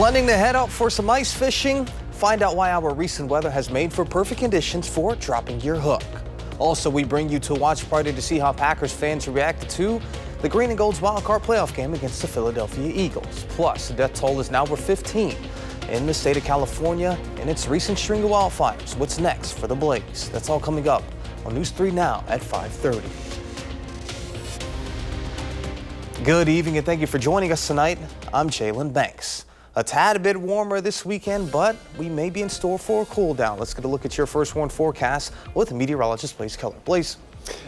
Planning to head out for some ice fishing? Find out why our recent weather has made for perfect conditions for dropping your hook. Also, we bring you to a watch party to see how Packers fans reacted to the Green and Gold's wild card playoff game against the Philadelphia Eagles. Plus, the death toll is now over 15 in the state of California in its recent string of wildfires. What's next for the blaze? That's all coming up on News 3 Now at 5:30. Good evening and thank you for joining us tonight. I'm Jalen Banks. A tad bit warmer this weekend, but we may be in store for a cool down. Let's get a look at your first warn forecast with meteorologist Blaze Keller. Blaze.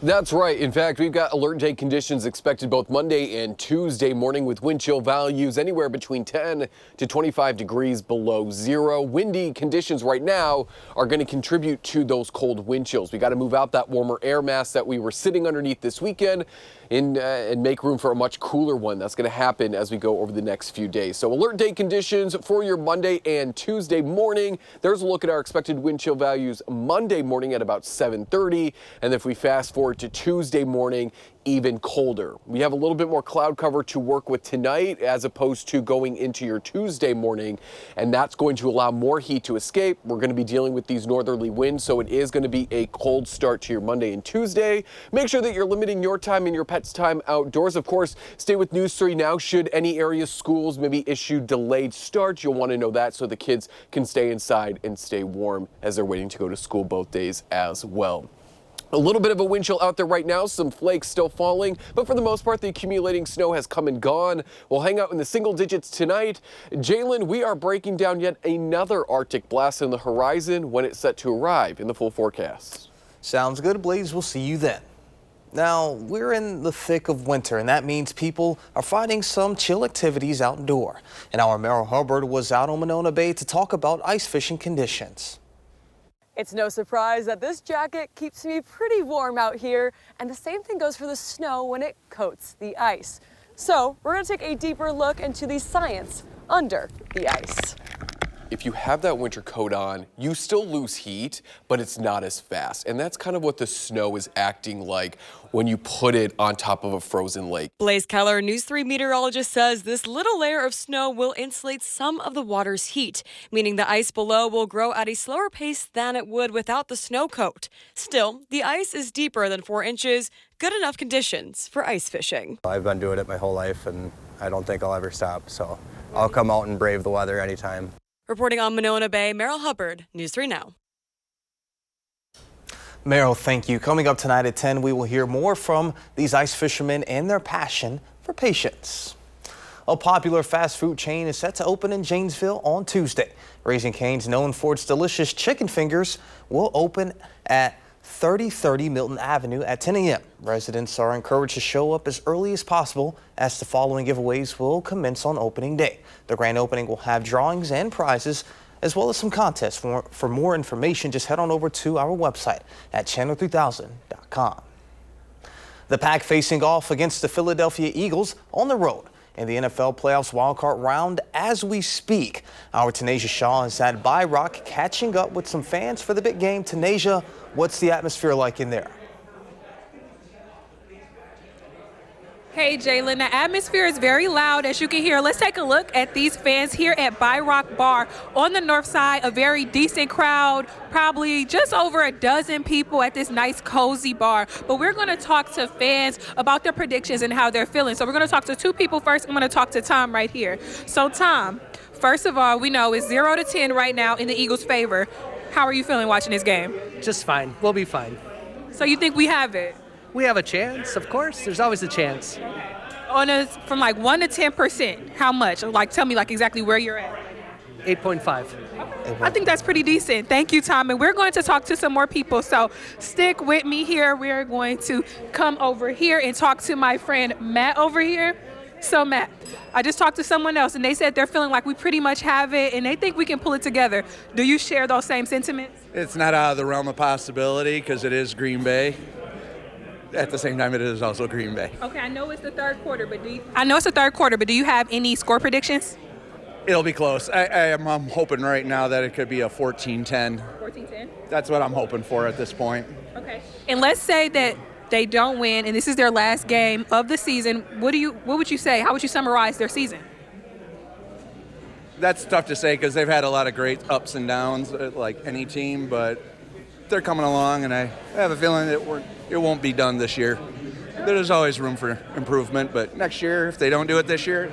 That's right. In fact, we've got alert day conditions expected both Monday and Tuesday morning with wind chill values anywhere between 10 to 25 degrees below zero. Windy conditions right now are going to contribute to those cold wind chills. We got to move out that warmer air mass that we were sitting underneath this weekend and make room for a much cooler one. That's going to happen as we go over the next few days. So alert day conditions for your Monday and Tuesday morning. There's a look at our expected wind chill values Monday morning at about 7:30. And if we fast forward to Tuesday morning, even colder. We have a little bit more cloud cover to work with tonight as opposed to going into your Tuesday morning, and that's going to allow more heat to escape. We're going to be dealing with these northerly winds, so it is going to be a cold start to your Monday and Tuesday. Make sure that you're limiting your time and your pet's time outdoors. Of course, stay with News 3 Now. Should any area schools maybe issue delayed starts, you'll want to know that so the kids can stay inside and stay warm as they're waiting to go to school both days as well. A little bit of a wind chill out there right now, some flakes still falling, but for the most part, the accumulating snow has come and gone. We'll hang out in the single digits tonight. Jalen, we are breaking down yet another Arctic blast on the horizon when it's set to arrive in the full forecast. Sounds good, Blaze. We'll see you then. Now, we're in the thick of winter, and that means people are finding some chill activities outdoor. And our Merrill Hubbard was out on Monona Bay to talk about ice fishing conditions. It's no surprise that this jacket keeps me pretty warm out here, and the same thing goes for the snow when it coats the ice. So we're going to take a deeper look into the science under the ice. If you have that winter coat on, you still lose heat, but it's not as fast. And that's kind of what the snow is acting like when you put it on top of a frozen lake. Blaze Keller, News 3 meteorologist, says this little layer of snow will insulate some of the water's heat, meaning the ice below will grow at a slower pace than it would without the snow coat. Still, the ice is deeper than 4 inches, good enough conditions for ice fishing. I've been doing it my whole life, and I don't think I'll ever stop, so I'll come out and brave the weather anytime. Reporting on Monona Bay, Merrill Hubbard, News 3 Now. Merrill, thank you. Coming up tonight at 10, we will hear more from these ice fishermen and their passion for patience. A popular fast food chain is set to open in Janesville on Tuesday. Raising Cane's, known for its delicious chicken fingers, will open at 3030 Milton Avenue at 10 a.m. Residents are encouraged to show up as early as possible as the following giveaways will commence on opening day. The grand opening will have drawings and prizes as well as some contests. For more information, just head on over to our website at channel3000.com. The Pack facing off against the Philadelphia Eagles on the road in the NFL playoffs wildcard round as we speak. Our Tanasia Shaw is at BuyRock catching up with some fans for the big game. Tanasia, what's the atmosphere like in there? Hey, Jalen, the atmosphere is very loud, as you can hear. Let's take a look at these fans here at BuyRock Bar on the north side. A very decent crowd, probably just over a dozen people at this nice, cozy bar. But we're going to talk to fans about their predictions and how they're feeling. So we're going to talk to two people first. I'm going to talk to Tom right here. So, Tom, first of all, we know it's 0 to 10 right now in the Eagles' favor. How are you feeling watching this game? Just fine. We'll be fine. So you think we have it? We have a chance, of course. There's always a chance. From like 1 to 10%, how much? Like, tell me like exactly where you're at. 8.5. I think that's pretty decent. Thank you, Tom. And we're going to talk to some more people. So stick with me here. We're going to come over here and talk to my friend Matt over here. So Matt, I just talked to someone else and they said they're feeling like we pretty much have it and they think we can pull it together. Do you share those same sentiments? It's not out of the realm of possibility because it is Green Bay. At the same time, it is also Green Bay. Okay, I know it's the third quarter, but do you have any score predictions? It'll be close. I'm hoping right now that it could be a 14-10. 14-10? That's what I'm hoping for at this point. Okay. And let's say that they don't win and this is their last game of the season. What would you say? How would you summarize their season? That's tough to say because they've had a lot of great ups and downs, like any team, but they're coming along, and I have a feeling that it won't be done this year. There's always room for improvement, but next year, if they don't do it this year,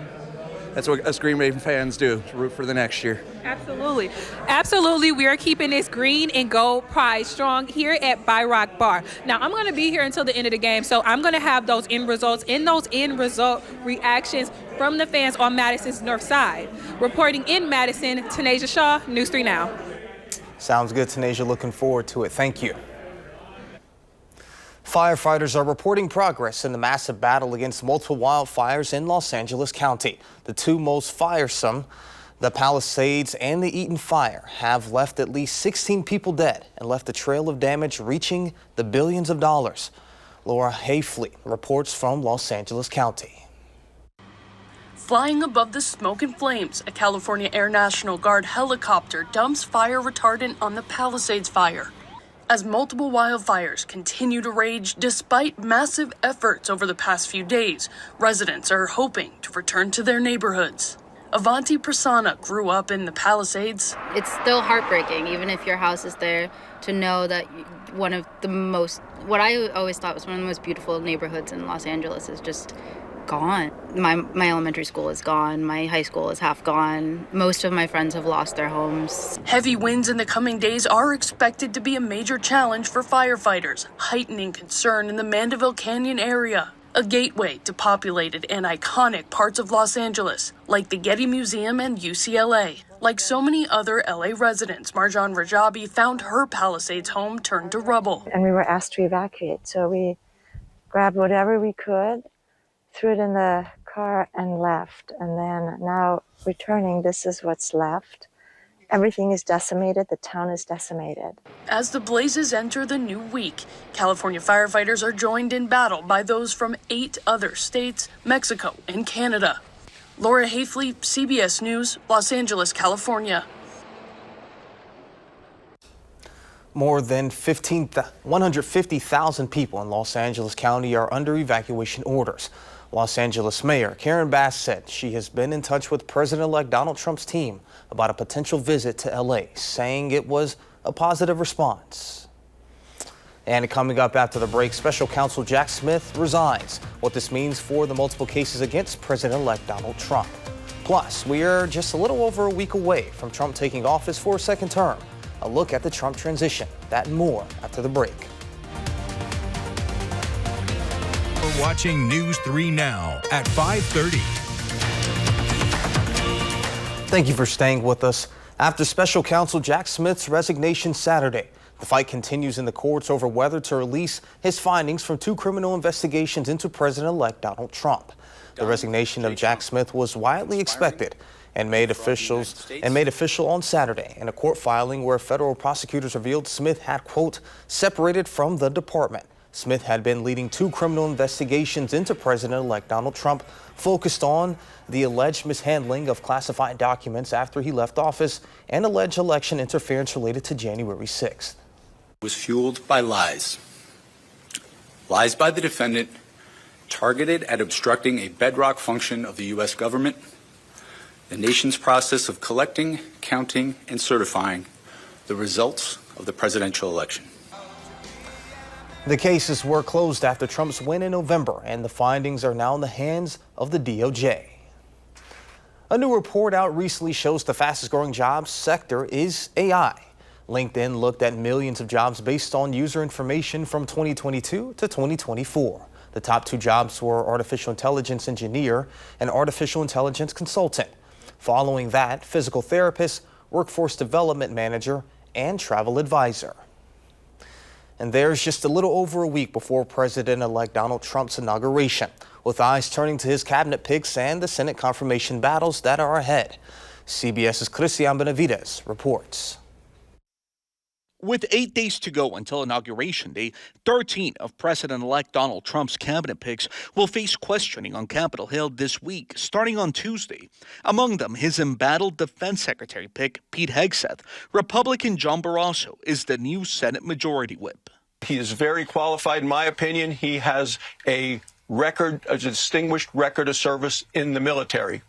that's what us Green Bay fans do, root for the next year. Absolutely. Absolutely. We are keeping this green and gold pride strong here at Rock Bar. Now, I'm going to be here until the end of the game, so I'm going to have those end results and those end result reactions from the fans on Madison's north side. Reporting in Madison, Tanasia Shaw, News 3 Now. Sounds good, Tanasia. Looking forward to it. Thank you. Firefighters are reporting progress in the massive battle against multiple wildfires in Los Angeles County. The two most firesome, the Palisades and the Eaton fire, have left at least 16 people dead and left a trail of damage reaching the billions of dollars. Laura Hayfley reports from Los Angeles County. Flying above the smoke and flames, a California Air National Guard helicopter dumps fire retardant on the Palisades fire. As multiple wildfires continue to rage despite massive efforts over the past few days, residents are hoping to return to their neighborhoods. Avanti Prasanna grew up in the Palisades. It's still heartbreaking, even if your house is there, to know that one of the most, what I always thought was one of the most beautiful neighborhoods in Los Angeles is just gone. My elementary school is gone. My high school is half gone. Most of my friends have lost their homes. Heavy winds in the coming days are expected to be a major challenge for firefighters, heightening concern in the Mandeville Canyon area, a gateway to populated and iconic parts of Los Angeles, like the Getty Museum and UCLA. Like so many other LA residents, Marjan Rajabi found her Palisades home turned to rubble. And we were asked to evacuate, so we grabbed whatever we could, threw it in the car and left. And then now returning, this is what's left. Everything is decimated. The town is decimated. As the blazes enter the new week, California firefighters are joined in battle by those from 8 other states, Mexico, and Canada. Laura Hayfley, CBS News, Los Angeles, California. More than 150,000 people in Los Angeles County are under evacuation orders. Los Angeles Mayor Karen Bass said she has been in touch with President-elect Donald Trump's team about a potential visit to LA, saying it was a positive response. And coming up after the break, special counsel Jack Smith resigns. What this means for the multiple cases against President-elect Donald Trump. Plus, we are just a little over a week away from Trump taking office for a second term. A look at the Trump transition. That and more after the break. We're watching News 3 Now at 5:30. Thank you for staying with us. After special counsel Jack Smith's resignation Saturday, the fight continues in the courts over whether to release his findings from 2 criminal investigations into President-elect Donald Trump. The resignation of Jack Smith was widely expected and made official on Saturday in a court filing where federal prosecutors revealed Smith had, quote, separated from the department. Smith had been leading 2 criminal investigations into President-elect Donald Trump, focused on the alleged mishandling of classified documents after he left office and alleged election interference related to January 6th. It was fueled by lies. Lies by the defendant targeted at obstructing a bedrock function of the U.S. government, the nation's process of collecting, counting, and certifying the results of the presidential election. The cases were closed after Trump's win in November, and the findings are now in the hands of the DOJ. A new report out recently shows the fastest growing jobs sector is AI. LinkedIn looked at millions of jobs based on user information from 2022 to 2024. The top 2 jobs were artificial intelligence engineer and artificial intelligence consultant. Following that, physical therapist, workforce development manager, and travel advisor. And there's just a little over a week before President-elect Donald Trump's inauguration, with eyes turning to his cabinet picks and the Senate confirmation battles that are ahead. CBS's Christian Benavides reports. With 8 days to go until Inauguration Day, 13 of President-elect Donald Trump's cabinet picks will face questioning on Capitol Hill this week, starting on Tuesday. Among them, his embattled Defense Secretary pick, Pete Hegseth. Republican John Barrasso is the new Senate Majority Whip. He is very qualified, in my opinion. He has a distinguished record of service in the military.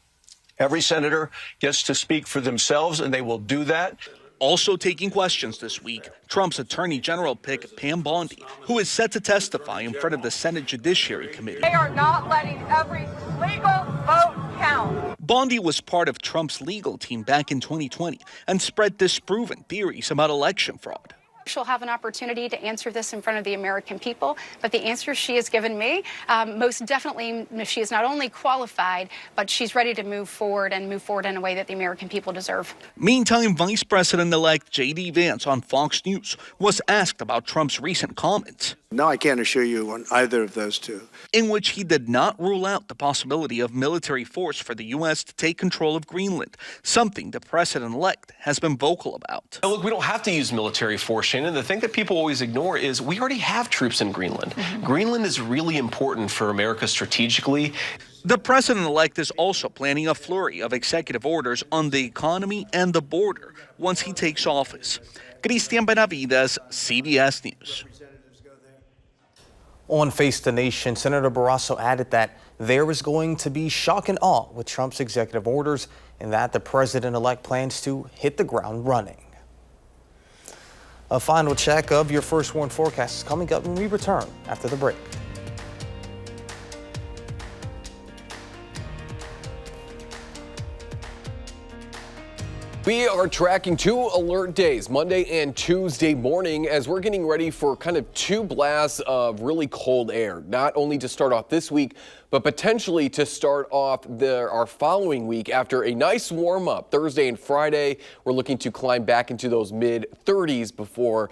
Every senator gets to speak for themselves, and they will do that. Also taking questions this week, Trump's Attorney General pick Pam Bondi, who is set to testify in front of the Senate Judiciary Committee. They are not letting every legal vote count. Bondi was part of Trump's legal team back in 2020 and spread disproven theories about election fraud. She'll have an opportunity to answer this in front of the American people, but the answer she has given me, most definitely she is not only qualified, but she's ready to move forward in a way that the American people deserve. Meantime, Vice President-elect J.D. Vance on Fox News was asked about Trump's recent comments. No, I can't assure you on either of those two. In which he did not rule out the possibility of military force for the U.S. to take control of Greenland, something the president-elect has been vocal about. Look, we don't have to use military force, Shannon. The thing that people always ignore is we already have troops in Greenland. Greenland is really important for America strategically. The president-elect is also planning a flurry of executive orders on the economy and the border once he takes office. Cristian Benavides, CBS News. On Face the Nation, Senator Barrasso added that there is going to be shock and awe with Trump's executive orders and that the president-elect plans to hit the ground running. A final check of your First Warn forecast is coming up when we return after the break. We are tracking 2 alert days, Monday and Tuesday morning, as we're getting ready for kind of 2 blasts of really cold air, not only to start off this week, but potentially to start off our following week after a nice warm up Thursday and Friday. We're looking to climb back into those mid-30s before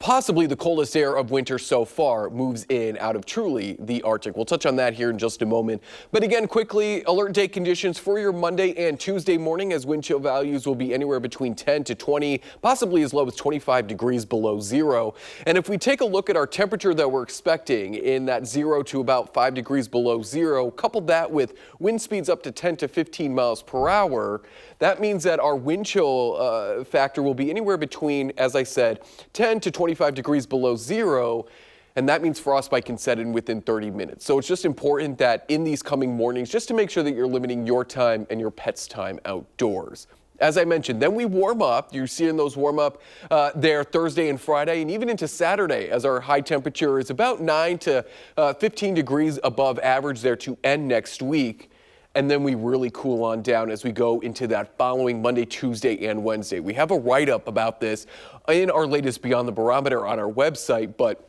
possibly the coldest air of winter so far moves in out of truly the Arctic. We'll touch on that here in just a moment. But again, quickly, alert day conditions for your Monday and Tuesday morning as wind chill values will be anywhere between 10 to 20, possibly as low as 25 degrees below zero. And if we take a look at our temperature that we're expecting in that 0 to about 5 degrees below zero, couple that with wind speeds up to 10 to 15 miles per hour, that means that our wind chill factor will be anywhere between, as I said, 10 to 25 degrees below zero, and that means frostbite can set in within 30 minutes. So it's just important that in these coming mornings, just to make sure that you're limiting your time and your pet's time outdoors. As I mentioned, then we warm up. You're seeing those warm up there Thursday and Friday, and even into Saturday, as our high temperature is about 9 to 15 degrees above average there to end next week. And then we really cool on down as we go into that following Monday, Tuesday, and Wednesday. We have a write-up about this in our latest Beyond the Barometer on our website, but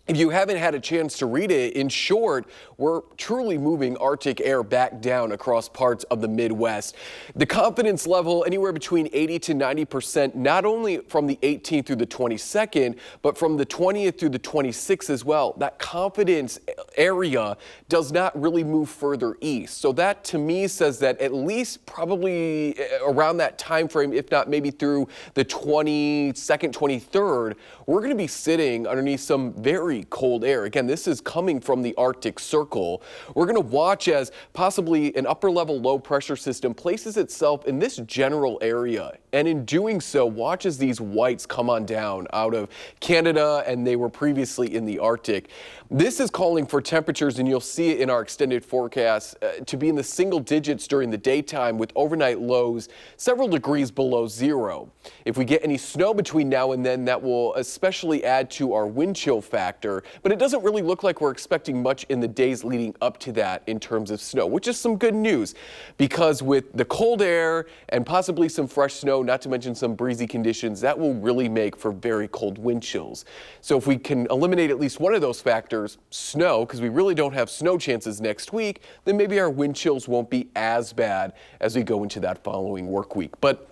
if you haven't had a chance to read it, in short, we're truly moving Arctic air back down across parts of the Midwest. The confidence level anywhere between 80 to 90%, not only from the 18th through the 22nd, but from the 20th through the 26th as well. That confidence area does not really move further east. So that to me says that at least probably around that time frame, if not maybe through the 22nd, 23rd, we're going to be sitting underneath some very cold air. Again, this is coming from the Arctic Circle. We're going to watch as possibly an upper level low pressure system places itself in this general area. And in doing so, watch as these whites come on down out of Canada, and they were previously in the Arctic. This is calling for temperatures, and you'll see it in our extended forecast, to be in the single digits during the daytime with overnight lows several degrees below zero. If we get any snow between now and then, that will especially add to our wind chill factor, but it doesn't really look like we're expecting much in the days leading up to that in terms of snow, which is some good news because with the cold air and possibly some fresh snow, not to mention some breezy conditions, that will really make for very cold wind chills. So if we can eliminate at least one of those factors, snow, because we really don't have snow chances next week, then maybe our wind chills won't be as bad as we go into that following work week. But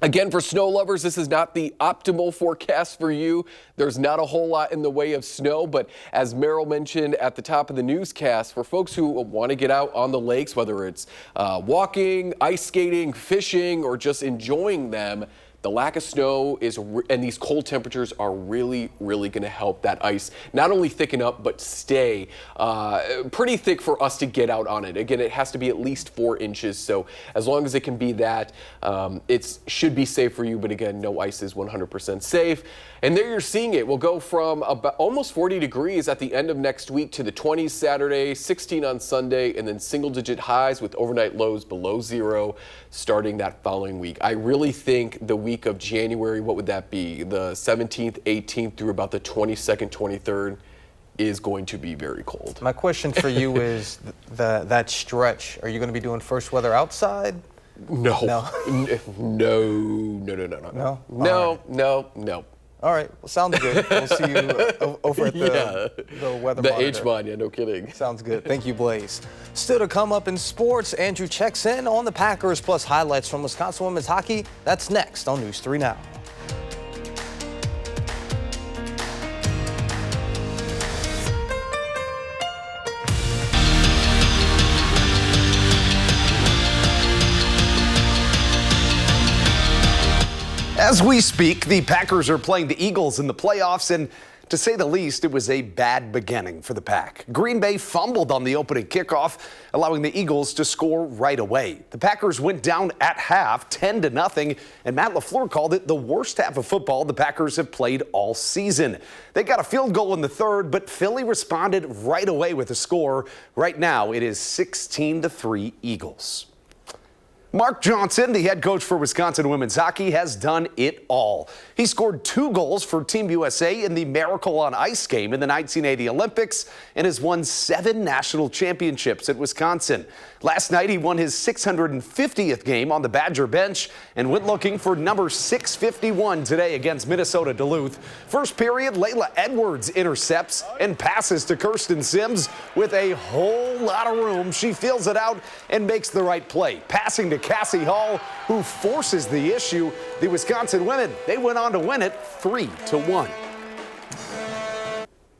again, for snow lovers, this is not the optimal forecast for you. There's not a whole lot in the way of snow, but as Merrill mentioned at the top of the newscast, for folks who want to get out on the lakes, whether it's walking, ice skating, fishing, or just enjoying them, The lack of snow and these cold temperatures are really going to help that ice not only thicken up, but stay pretty thick for us to get out on it. Again, it has to be at least 4 inches. So as long as it can be that, it should be safe for you. But again, no ice is 100% safe. And there you're seeing it. We'll go from about almost 40 degrees at the end of next week to the 20s Saturday, 16 on Sunday, and then single-digit highs with overnight lows below 0 starting that following week. I really think the week of January, what would that be? The 17th, 18th through about the 22nd, 23rd is going to be very cold. My question for you is that stretch. Are you going to be doing first weather outside? No. No. All right. Well, sounds good. We'll see you over at the weather monitor. H-Mon, yeah, no kidding. Sounds good. Thank you, Blaze. Still to come up in sports, Andrew checks in on the Packers plus highlights from Wisconsin women's hockey. That's next on News 3 Now. As we speak, the Packers are playing the Eagles in the playoffs, and to say the least, it was a bad beginning for the Pack. Green Bay fumbled on the opening kickoff, allowing the Eagles to score right away. The Packers went down at half, 10-0, and Matt LaFleur called it the worst half of football the Packers have played all season. They got a field goal in the third, but Philly responded right away with a score. Right now, it is 16-3 Eagles. Mark Johnson, the head coach for Wisconsin women's hockey, has done it all. He scored 2 goals for Team USA in the Miracle on Ice game in the 1980 Olympics and has won 7 national championships at Wisconsin. Last night, he won his 650th game on the Badger bench and went looking for number 651 today against Minnesota Duluth. First period, Layla Edwards intercepts and passes to Kirsten Sims with a whole lot of room. She fills it out and makes the right play, passing to Cassie Hall, who forces the issue. The Wisconsin women, they went on to win it 3-1.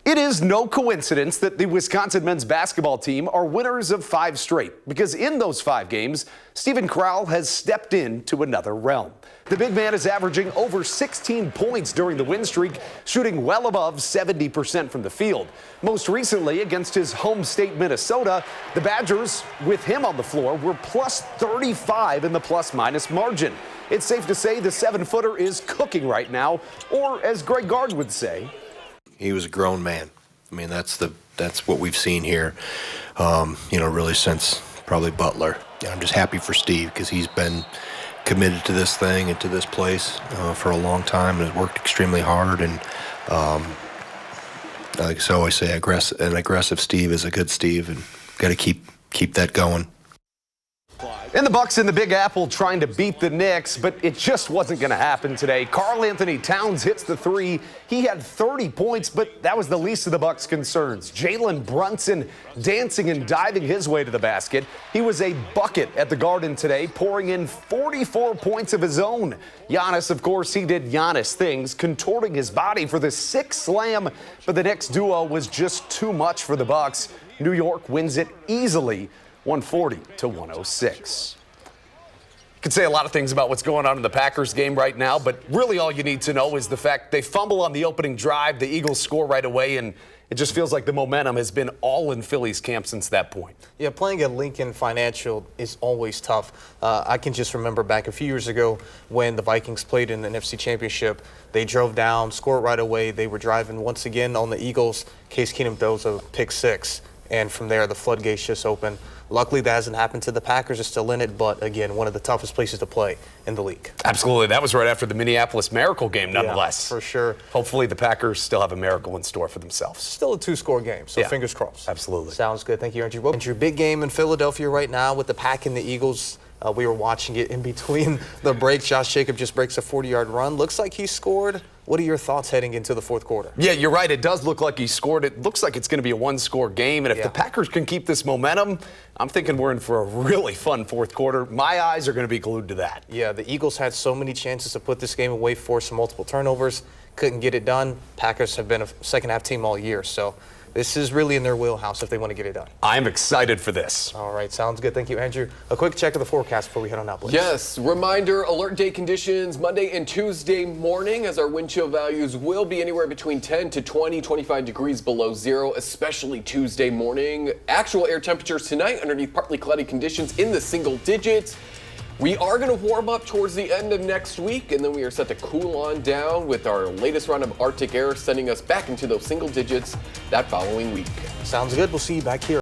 It is no coincidence that the Wisconsin men's basketball team are winners of 5 straight, because in those 5 games, Steven Crowell has stepped into another realm. The big man is averaging over 16 points during the win streak, shooting well above 70% from the field. Most recently, against his home state Minnesota, the Badgers, with him on the floor, were plus 35 in the plus-minus margin. It's safe to say the 7-footer is cooking right now, or as Greg Gard would say, he was a grown man. I mean, that's what we've seen here, really since probably Butler. I'm just happy for Steve because he's been committed to this thing and to this place for a long time and has worked extremely hard. And like I always say, an aggressive Steve is a good Steve, and got to keep that going. And the Bucks in the Big Apple trying to beat the Knicks, but it just wasn't going to happen today. Karl Anthony Towns hits the 3. He had 30 points, but that was the least of the Bucks' concerns. Jalen Brunson dancing and diving his way to the basket. He was a bucket at the Garden today, pouring in 44 points of his own. Giannis, of course, he did Giannis things, contorting his body for the 6th slam, but the Knicks duo was just too much for the Bucks. New York wins it easily, 140-106. You could say a lot of things about what's going on in the Packers game right now, but really all you need to know is the fact they fumble on the opening drive, the Eagles score right away, and it just feels like the momentum has been all in Philly's camp since that point. Yeah, playing at Lincoln Financial is always tough. I can just remember back a few years ago when the Vikings played in the NFC Championship. They drove down, scored right away. They were driving once again on the Eagles. Case Keenum throws a pick 6, and from there the floodgates just open. Luckily, that hasn't happened to the Packers. Are still in it, but again, one of the toughest places to play in the league. Absolutely. That was right after the Minneapolis Miracle game, nonetheless. Yeah, for sure. Hopefully, the Packers still have a miracle in store for themselves. Still a 2-score game, so fingers crossed. Absolutely. Sounds good. Thank you, Andrew. Well, Andrew, big game in Philadelphia right now with the Pack and the Eagles. We were watching it in between the break. Josh Jacobs just breaks a 40-yard run. Looks like he scored. What are your thoughts heading into the 4th quarter? Yeah, you're right. It does look like he scored. It looks like it's going to be a 1-score game. And if the Packers can keep this momentum, I'm thinking we're in for a really fun 4th quarter. My eyes are going to be glued to that. Yeah, the Eagles had so many chances to put this game away, force some multiple turnovers. Couldn't get it done. Packers have been a second-half team all year, so this is really in their wheelhouse if they want to get it done. I'm excited for this. All right, sounds good. Thank you, Andrew. A quick check of the forecast before we head on out, please. Yes, reminder, alert day conditions Monday and Tuesday morning, as our wind chill values will be anywhere between 10 to 20, 25 degrees below zero, especially Tuesday morning. Actual air temperatures tonight underneath partly cloudy conditions in the single digits. We are going to warm up towards the end of next week, and then we are set to cool on down with our latest round of Arctic air sending us back into those single digits that following week. Sounds good. We'll see you back here.